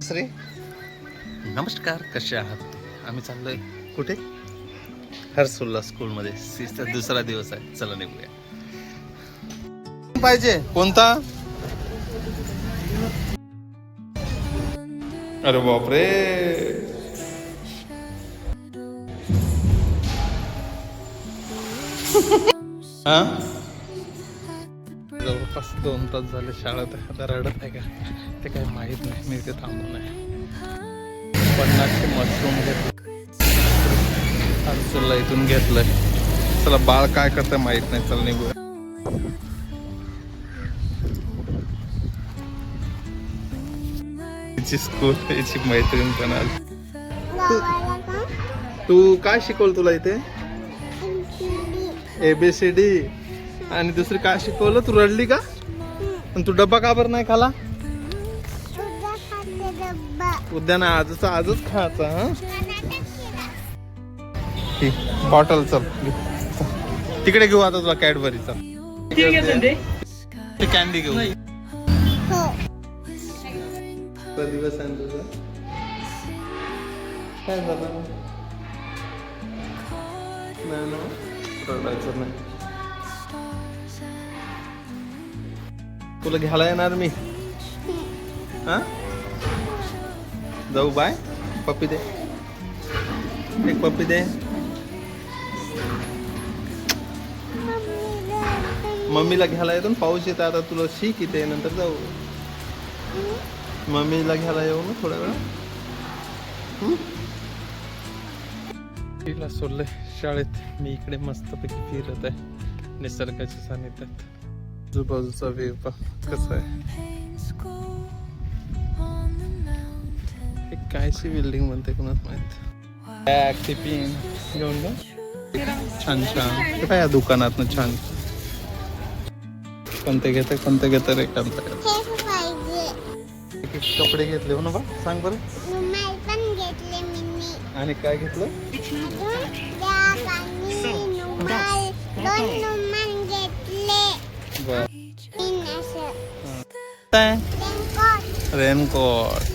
श्री नमस्कार, कसे आहात? आम्ही चाललोय कुठे? हर्सुल्ला स्कूलमध्ये. दुसरा दिवस आहे. चला निघूया. पाहिजे कोणता? अरे बापरे, हा जवळपास 2 तास झाले शाळेत. आता रडत आहे का ते काही माहित नाही. मी इथे थांबून आहे. 50चे मशरूम घेतलं, हर्सुल्ला इथून घेतलंय. चला, बाळ काय करतं माहित नाही. चला निघूया. स्कूल, याची मैत्रीण पण आली. तू काय शिकवलं तुला इथे? ABCD. आणि दुसरी काय शिकवलं? तू रडली का? आणि तू डब्बा का बरं नाही खाला? उद्या ना, आजच खायचा. हा, बॉटल चल तिकडे घेऊ. आता तुला कॅडबरीचा कॅन्डी घेऊ. दिवस आहे तुझा. काय झालं? नाही ना, रडायचं नाही. तुला घ्यायला येणार मी. हा, जाऊ. बाय. पप्पी दे, एक पप्पी दे. मम्मीला घ्यायला येतो. पाऊस येतो आता. तुला शिक इथे, नंतर जाऊ. मम्मीला घ्यायला येऊ ना थोड्या वेळा. तिला सोडलंय शाळेत. मी इकडे मस्तपैकी फिरत आहे निसर्गाच्या सानिध्यात. आजूबाजूचा व्ह्यू कसा आहे. हे कायची बिल्डिंग म्हणते कोणाच माहित. टिफिन घेऊन जा. छान छान. हे काय या दुकानात ना छान. कोणते घेते रे? कपडे घेतले हो ना बा? सांग बरं. आणि काय घेतलं? रेनकोट.